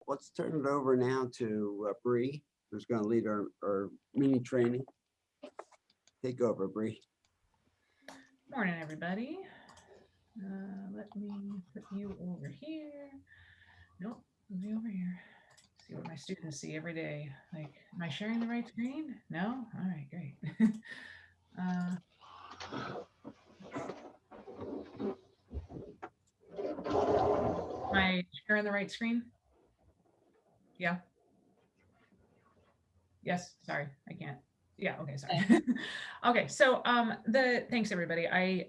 let's turn it over now to Bree, who's going to lead our mini training. Take over, Bree. Morning, everybody. Let me put you over here. Nope, put me over here. See what my students see every day. Like, am I sharing the right screen? No? All right, great. uh, am I sharing the right screen? Yeah. Yes, sorry, I can't. Yeah, okay, sorry. Okay, so thanks everybody. I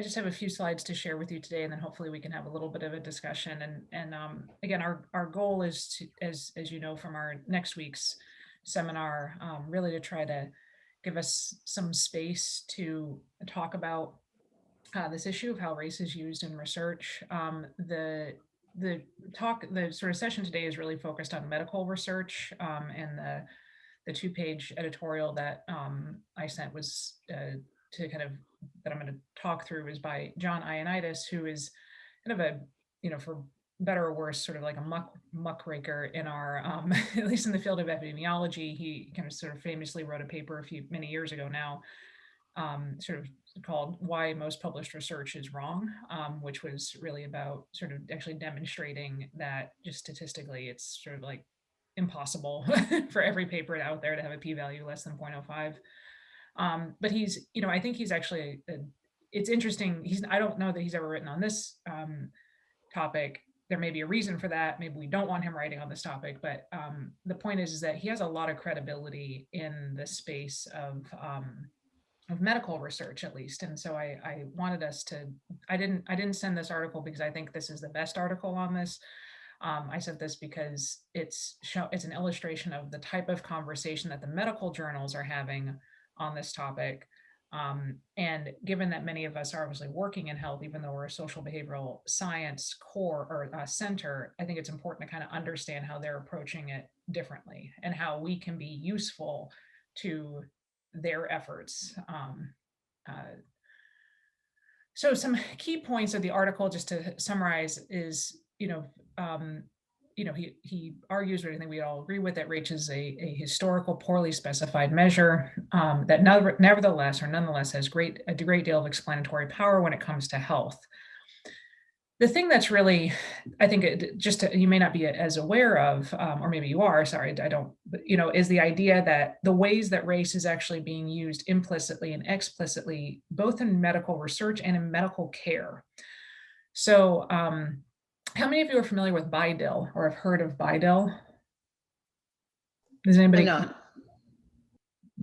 just have a few slides to share with you today, and then hopefully we can have a little bit of a discussion. And again, our goal is to, as you know from our next week's seminar, really to try to give us some space to talk about this issue of how race is used in research. The sort of session today is really focused on medical research, and the 2-page editorial that I sent was to kind of that I'm going to talk through is by John Ioannidis, who is kind of a, for better or worse, sort of like a muckraker in our, at least in the field of epidemiology. He kind of sort of famously wrote a paper many years ago now, sort of called Why Most Published Research is Wrong, which was really about sort of actually demonstrating that just statistically, it's sort of like impossible for every paper out there to have a p-value less than 0.05. But he's, I think he's actually, it's interesting. I don't know that he's ever written on this topic. There may be a reason for that. Maybe we don't want him writing on this topic, but the point is that he has a lot of credibility in the space of medical research, at least. And so I wanted us to, I didn't send this article because I think this is the best article on this. I sent this because it's an illustration of the type of conversation that the medical journals are having on this topic. And given that many of us are obviously working in health, even though we're a social behavioral science core or center, I think it's important to kind of understand how they're approaching it differently and how we can be useful to their efforts. So some key points of the article, just to summarize, is, he argues, but I think we all agree with, that race is a historical, poorly specified measure that nonetheless has a great deal of explanatory power when it comes to health. The thing that's really, I think, you may not be as aware of, or maybe you are, sorry, I don't, is the idea that the ways that race is actually being used implicitly and explicitly, both in medical research and in medical care. So how many of you are familiar with BiDIL or have heard of BiDIL? Does anybody?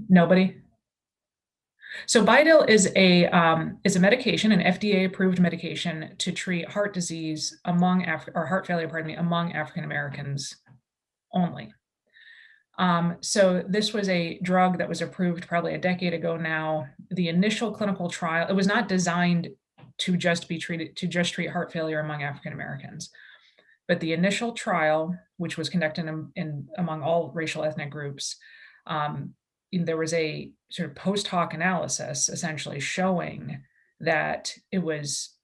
Nobody? So BiDIL is a medication, an FDA-approved medication to treat heart disease heart failure, among African Americans only. So this was a drug that was approved probably a decade ago now. The initial clinical trial, it was not designed to just treat heart failure among African Americans, but the initial trial, which was conducted among all racial ethnic groups, there was a sort of post hoc analysis essentially showing that it was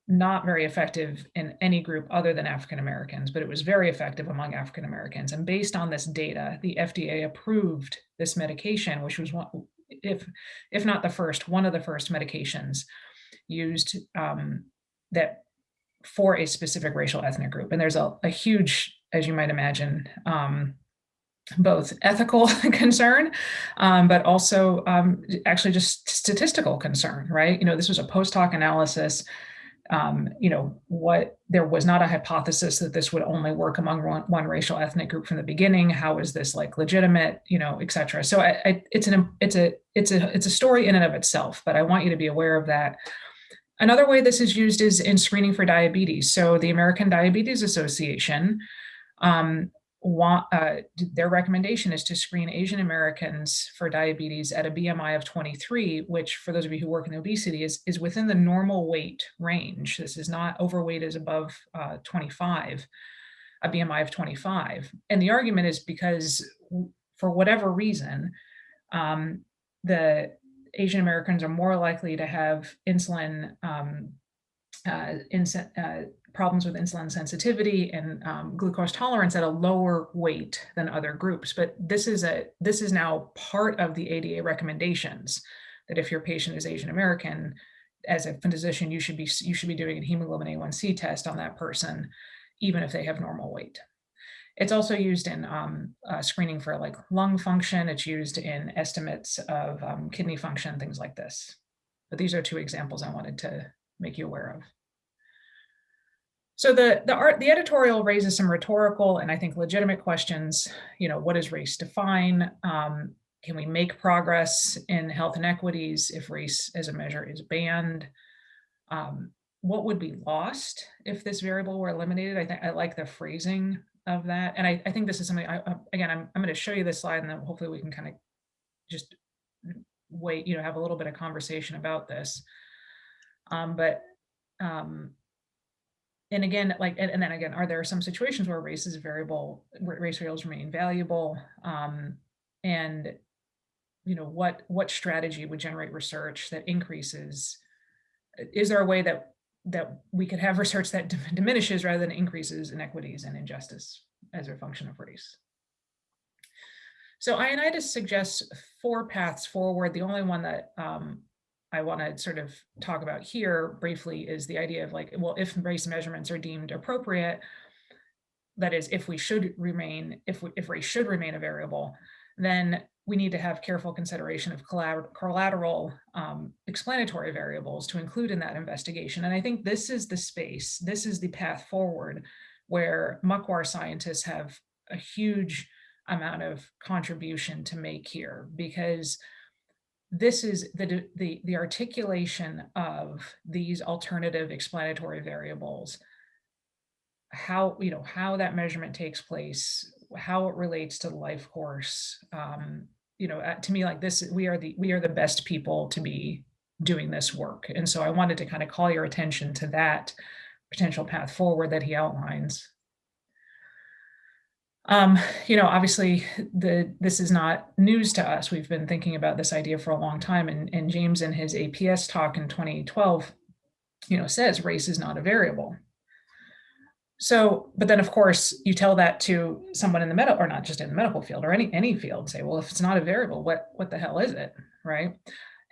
not very effective in any group other than African Americans, but it was very effective among African Americans. And based on this data, the FDA approved this medication, which was one, if not the first, one of the first medications used that for a specific racial ethnic group. And there's a huge, as you might imagine, both ethical concern, but also actually just statistical concern, right? This was a post hoc analysis. There was not a hypothesis that this would only work among one racial ethnic group from the beginning. How is this like legitimate, et cetera? So it's a story in and of itself, but I want you to be aware of that. Another way this is used is in screening for diabetes. So the American Diabetes Association, their recommendation is to screen Asian Americans for diabetes at a BMI of 23, which, for those of you who work in obesity, is within the normal weight range. This is not overweight, is above 25, a BMI of 25. And the argument is because, for whatever reason, the Asian Americans are more likely to have insulin problems with insulin sensitivity and glucose tolerance at a lower weight than other groups. But this is now part of the ADA recommendations, that if your patient is Asian American, as a physician, you should be doing a hemoglobin A1C test on that person, even if they have normal weight. It's also used in screening for like lung function. It's used in estimates of kidney function, things like this. But these are two examples I wanted to make you aware of. So the editorial raises some rhetorical and I think legitimate questions. You know, what does race define? Can we make progress in health inequities if race as a measure is banned? What would be lost if this variable were eliminated? I think I like the phrasing of that. And I think this is something, again, I'm going to show you this slide and then hopefully we can kind of just wait, you know, have a little bit of conversation about this. And again, like, and then again, are there some situations where race is variable, where race variables remain valuable? And, you know, what strategy would generate research that increases? Is there a way that we could have research that diminishes rather than increases inequities and injustice as a function of race? So Ioannidis suggests 4 paths forward. The only one that I want to sort of talk about here briefly is the idea of like, well, if race measurements are deemed appropriate, that is, if race should remain a variable, then we need to have careful consideration of collateral explanatory variables to include in that investigation. And I think this is the space, this is the path forward where Muckwar scientists have a huge amount of contribution to make here, because this is the articulation of these alternative explanatory variables, how that measurement takes place, how it relates to the life course. To me, like this, we are the best people to be doing this work. And so I wanted to kind of call your attention to that potential path forward that he outlines. Obviously this is not news to us. We've been thinking about this idea for a long time. And James in his APS talk in 2012, says race is not a variable. So, but then of course you tell that to someone in the medical, or not just in the medical field or any field, say, well, if it's not a variable, what the hell is it, right?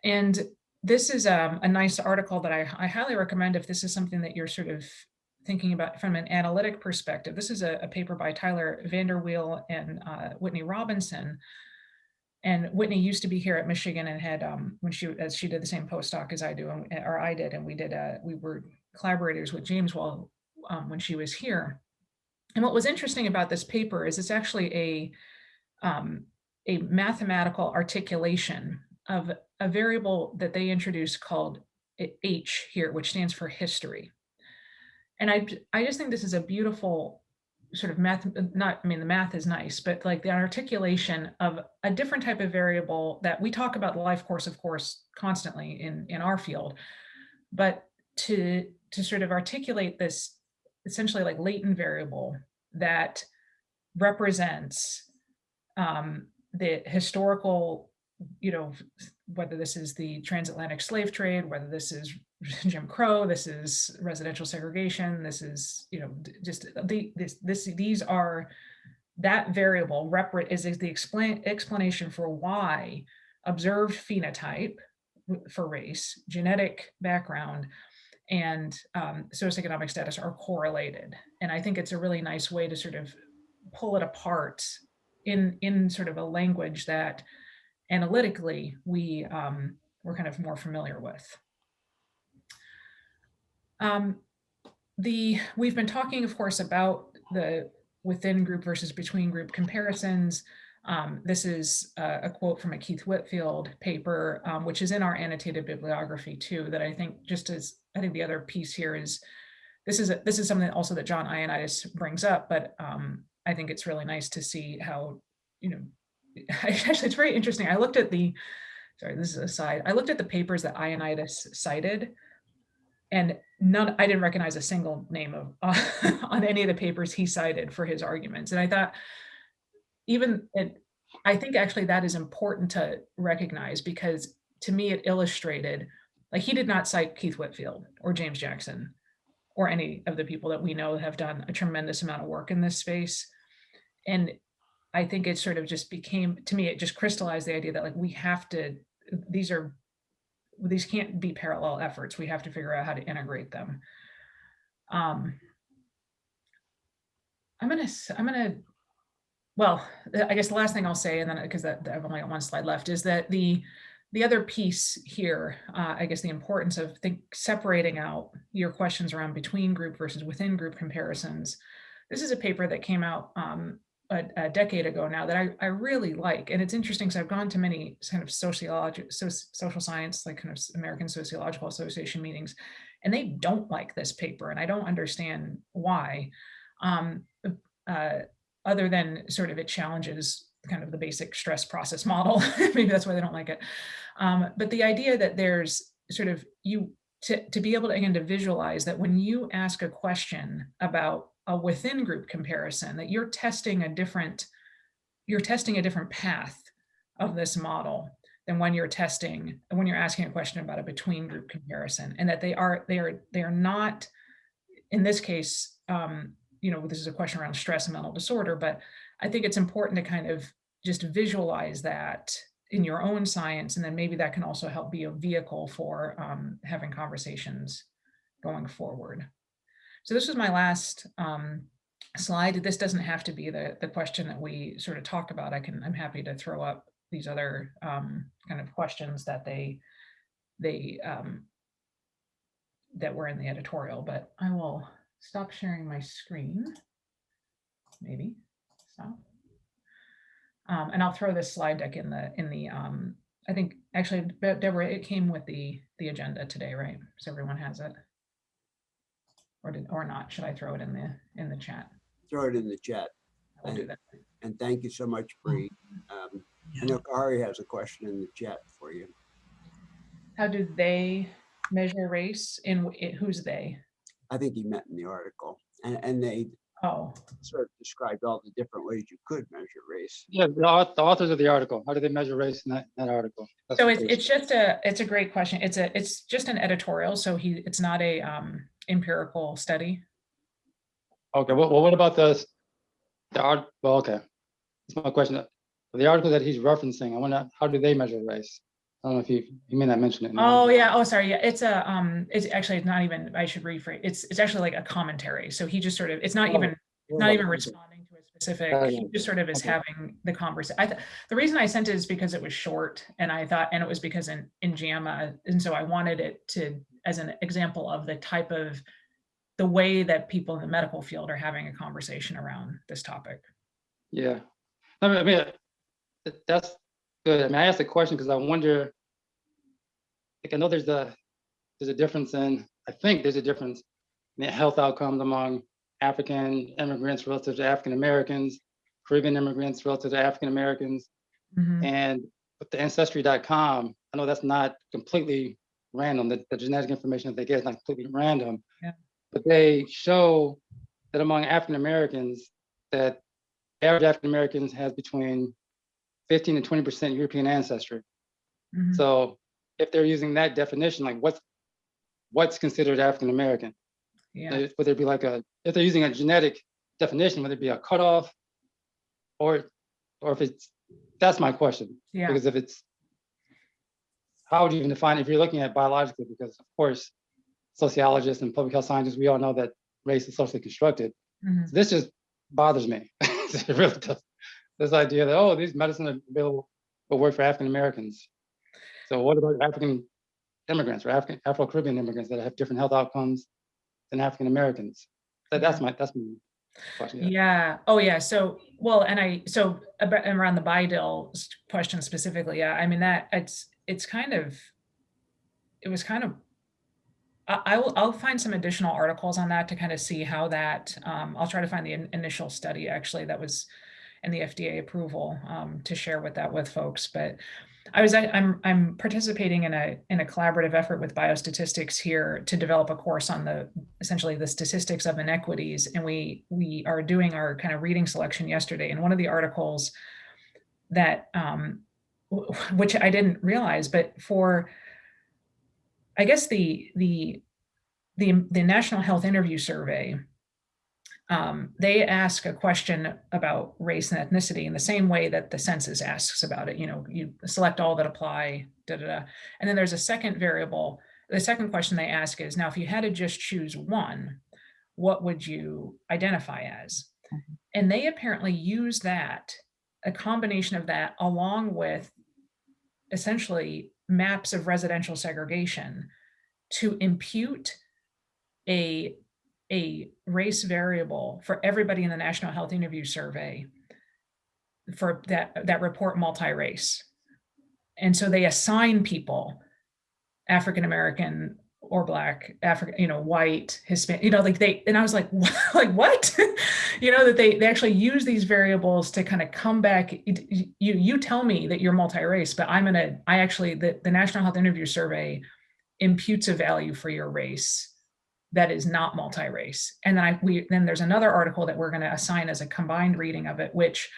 And this is a nice article that I highly recommend if this is something that you're sort of thinking about from an analytic perspective. This is a paper by Tyler Vanderweel and Whitney Robinson. And Whitney used to be here at Michigan and had, as she did the same postdoc as I do, or I did, and we were collaborators with James when she was here. And what was interesting about this paper is it's actually a mathematical articulation of a variable that they introduced called H here, which stands for history. And I just think this is a beautiful sort of math, the math is nice, but like the articulation of a different type of variable that we talk about the life course, of course, constantly in our field, but to sort of articulate this essentially like latent variable that represents the historical, whether this is the transatlantic slave trade, whether this is Jim Crow, this is residential segregation, this is, these are, that variable is the explanation for why observed phenotype for race, genetic background, and socioeconomic status are correlated. And I think it's a really nice way to sort of pull it apart in sort of a language that analytically we're kind of more familiar with. We've been talking, of course, about the within group versus between group comparisons. This is a quote from a Keith Whitfield paper, which is in our annotated bibliography too, that I think I think the other piece here is, this is something also that John Ioannidis brings up, but I think it's really nice to see how, actually it's very interesting. I looked at sorry, this is a side. I looked at the papers that Ioannidis cited, and I didn't recognize a single name of on any of the papers he cited for his arguments. And I thought, I think actually that is important to recognize, because to me it illustrated, like, he did not cite Keith Whitfield or James Jackson. or any of the people that we know have done a tremendous amount of work in this space. And I think it sort of just became, to me, it just crystallized the idea that like we have to, these can't be parallel efforts. We have to figure out how to integrate them. Well, I guess the last thing I'll say, and then because I've only got one slide left, is that the other piece here, I guess the importance of separating out your questions around between group versus within group comparisons. This is a paper that came out a decade ago now that I really like. And it's interesting because I've gone to many kind of social science, like kind of American Sociological Association meetings, and they don't like this paper. And I don't understand why, other than sort of it challenges kind of the basic stress process model. Maybe that's why they don't like it. But the idea that there's sort of to be able to, again, to visualize that when you ask a question about a within group comparison, that you're testing a different path of this model than when you're asking a question about a between group comparison, and that they are not, in this case, this is a question around stress and mental disorder, but I think it's important to kind of just visualize that in your own science, and then maybe that can also help be a vehicle for having conversations going forward. So this was my last slide. This doesn't have to be the question that we sort of talk about. I'm happy to throw up these other kind of questions that that were in the editorial, but I will stop sharing my screen. Maybe stop. And I'll throw this slide deck in the I think actually, Deborah, it came with the agenda today, right? So everyone has it. Or not? Should I throw it in the chat? Throw it in the chat. I'll do that. And thank you so much, Bree. I know Kahari has a question in the chat for you. How do they measure race? Who's they? I think he meant in the article, and they sort of described all the different ways you could measure race. Yeah, the authors of the article. How do they measure race in that article? So it's a great question. It's just an editorial, so it's not a empirical study. Okay. Well, what about the art? Well, okay. That's my question. The article that he's referencing, I wonder how do they measure race? I don't know if you may not mention it. Oh yeah. Oh, sorry. Yeah. It's actually not even. I should rephrase. It's actually like a commentary. So he just sort of. It's not even responding to a specific. He just sort of is having the conversation. The reason I sent it is because it was short, and I thought, and it was because in JAMA, and so I wanted it to as an example of the way that people in the medical field are having a conversation around this topic. Yeah, I mean that's good. I mean, I asked the question because I wonder, like, I know there's a difference in, I think there's a difference in the health outcomes among African immigrants relative to African Americans, Caribbean immigrants relative to African Americans. Mm-hmm. And with the Ancestry.com, I know that's not completely random. The genetic information that they get is not completely random. Yeah. But they show that among African Americans, that average African Americans has between 15 and 20% European ancestry. Mm-hmm. So if they're using that definition, like what's considered African American? Yeah. Whether it be like if they're using a genetic definition, whether it be a cutoff, or if it's, that's my question. Yeah. Because if it's, how would you even define it if you're looking at biologically? Because of course, sociologists and public health scientists, we all know that race is socially constructed. Mm-hmm. So this just bothers me. It really does. This idea that, these medicines are available but work for African Americans. So what about African immigrants or Afro-Caribbean immigrants that have different health outcomes than African Americans? That's my question. Yeah. Oh yeah. So around the BIDIL question specifically, yeah. I mean I'll find some additional articles on that to kind of see how that, I'll try to find the initial study actually that was in the FDA approval to share with folks. But I'm participating in a collaborative effort with biostatistics here to develop a course on essentially the statistics of inequities. And we are doing our kind of reading selection yesterday. And one of the articles that, which I didn't realize, but for, I guess the the National Health Interview Survey, they ask a question about race and ethnicity in the same way that the census asks about it. You know, you select all that apply, da, da, da. And then there's a second variable. The second question they ask is, now, if you had to just choose one, what would you identify as? And they apparently use that, a combination of that, along with essentially maps of residential segregation, to impute a race variable for everybody in the National Health Interview Survey for that report multi-race. And so they assign people African American or Black, African, you know, white, Hispanic, you know, like and I was like, what? You know, that they actually use these variables to kind of come back. You tell me that you're multi-race, but the National Health Interview Survey imputes a value for your race that is not multi-race. And then there's another article that we're going to assign as a combined reading of it, which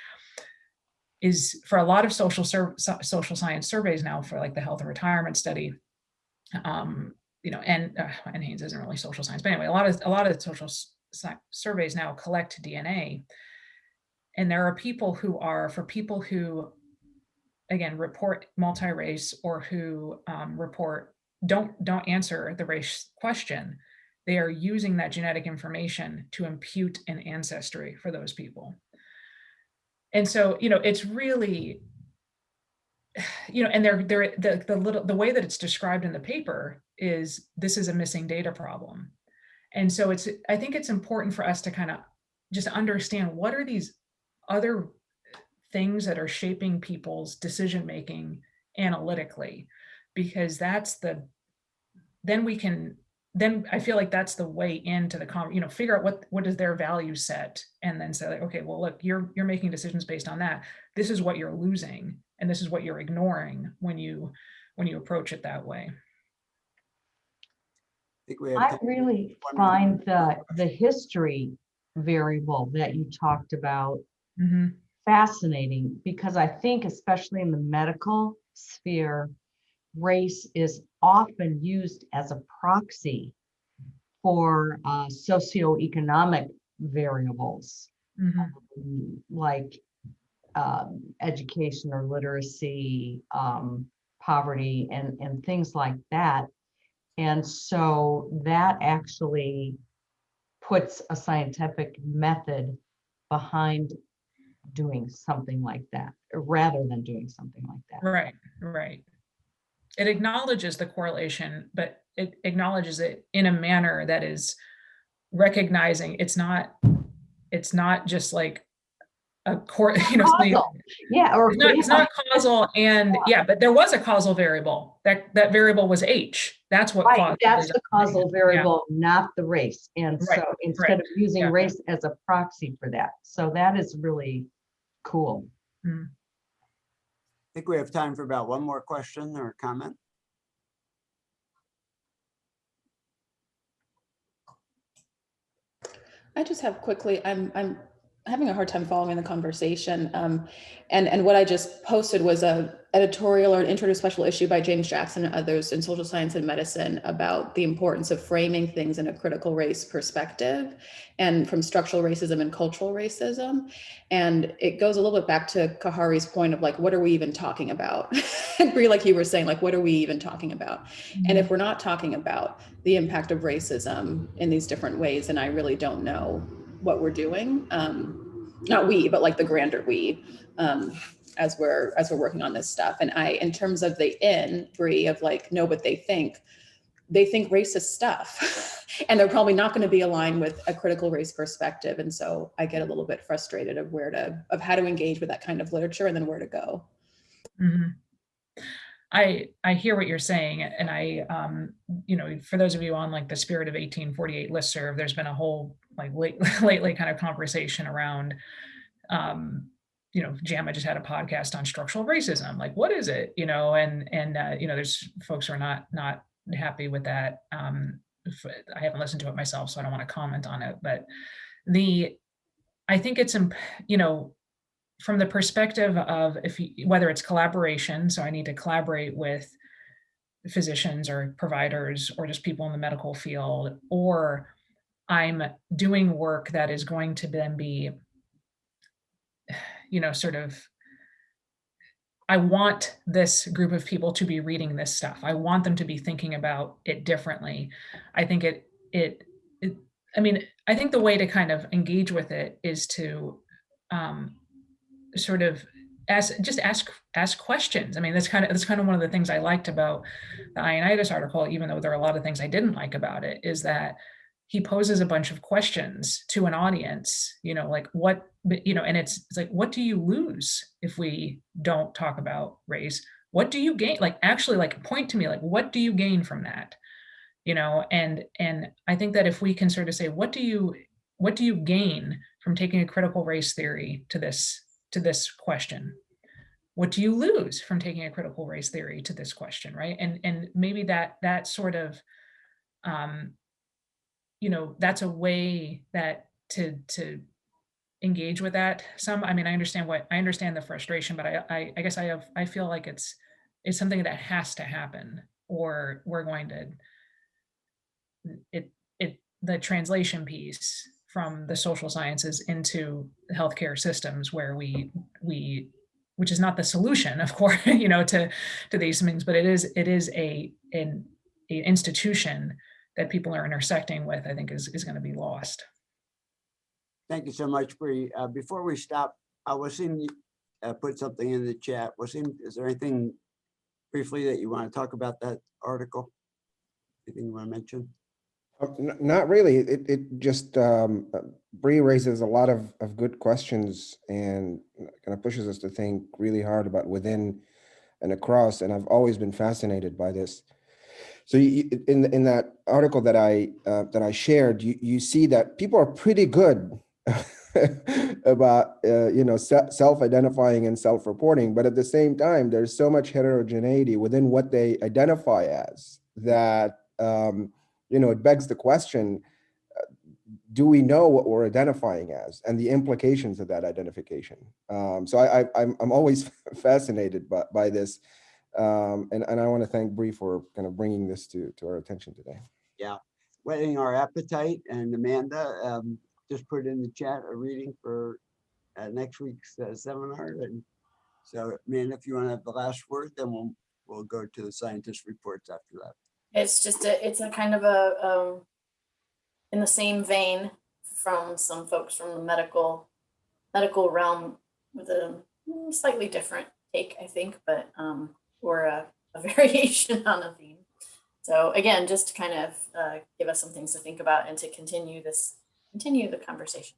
is for a lot of social science surveys now, for like the health and retirement study, you know, and Haynes isn't really social science, but anyway, a lot of social surveys now collect DNA, and there are people who again report multi-race, or who don't answer the race question. They are using that genetic information to impute an ancestry for those people. And so, you know, it's really, you know, and the way that it's described in the paper is, this is a missing data problem. And so I think it's important for us to kind of just understand, what are these other things that are shaping people's decision-making analytically, because then I feel like that's the way into the figure out what is their value set, and then say, like, okay, well, look, you're making decisions based on that. This is what you're losing, and this is what you're ignoring when you approach it that way. I really find the history variable that you talked about fascinating, because I think, especially in the medical sphere, race is often used as a proxy for socioeconomic variables, like education or literacy, poverty, and things like that. And so that actually puts a scientific method behind doing something like that, rather than doing something like that. Right. It acknowledges the correlation, but it acknowledges it in a manner that is recognizing it's not just like a it's not causal, and but there was a causal variable. That variable was H. That's what caused. That's the causal variable, not the race. And so instead of using race as a proxy for that, so that is really cool. I think we have time for about one more question or comment. I just have quickly, I'm having a hard time following the conversation. And what I just posted was a editorial or an intro to special issue by James Jackson and others in Social Science and Medicine about the importance of framing things in a critical race perspective, and from structural racism and cultural racism. And it goes a little bit back to Kahari's point of like, what are we even talking about? And Bree, like you were saying, like, what are we even talking about? And if we're not talking about the impact of racism in these different ways, then I really don't know what we're doing. Not we, but like the grander we, as we're working on this stuff. And in terms of the Bree, of like, no, but they think racist stuff, and they're probably not going to be aligned with a critical race perspective. And so I get a little bit frustrated of how to engage with that kind of literature, and then where to go. I hear what you're saying. And I, for those of you on like the Spirit of 1848 listserv, there's been a whole like lately kind of conversation around, JAMA just had a podcast on structural racism. Like, what is it? And there's folks who are not happy with that. I haven't listened to it myself, so I don't want to comment on it. But I think it's, from the perspective of whether it's collaboration, so I need to collaborate with physicians or providers or just people in the medical field, or I'm doing work that is going to then be, sort of, I want this group of people to be reading this stuff. I want them to be thinking about it differently. I think I think the way to kind of engage with it is to sort of ask questions. I mean, that's kind of one of the things I liked about the Ioannidis article, even though there are a lot of things I didn't like about it, is that he poses a bunch of questions to an audience, like what, and it's like, what do you lose if we don't talk about race? What do you gain? Like, actually, like, point to me, like, what do you gain from that? And I think that if we can sort of say, what do you gain from taking a critical race theory to this question? What do you lose from taking a critical race theory to this question, right? And maybe that sort of, that's a way that to engage with that some. I mean, I understand the frustration, but I guess I feel like it's something that has to happen, or we're going to the translation piece from the social sciences into the healthcare systems, where we which is not the solution, of course, to these things, but it is an institution that people are intersecting with, I think is going to be lost. Thank you so much, Bree. Before we stop, Wasim put something in the chat. Wasim, is there anything briefly that you want to talk about that article? Anything you want to mention? Not really. It just Bree raises a lot of good questions and kind of pushes us to think really hard about within and across. And I've always been fascinated by this. So in that article that I shared, you see that people are pretty good about self-identifying and self-reporting, but at the same time, there's so much heterogeneity within what they identify as that it begs the question: do we know what we're identifying as and the implications of that identification? So I'm always fascinated by this. And I want to thank Bree for kind of bringing this to our attention today. Yeah, whetting our appetite. And Amanda just put in the chat a reading for next week's seminar. And so, Amanda, if you want to have the last word, then we'll go to the scientist reports after that. It's a kind of a in the same vein from some folks from the medical realm with a slightly different take, I think, but or a variation on a theme. So again, just to kind of give us some things to think about and to continue the conversation.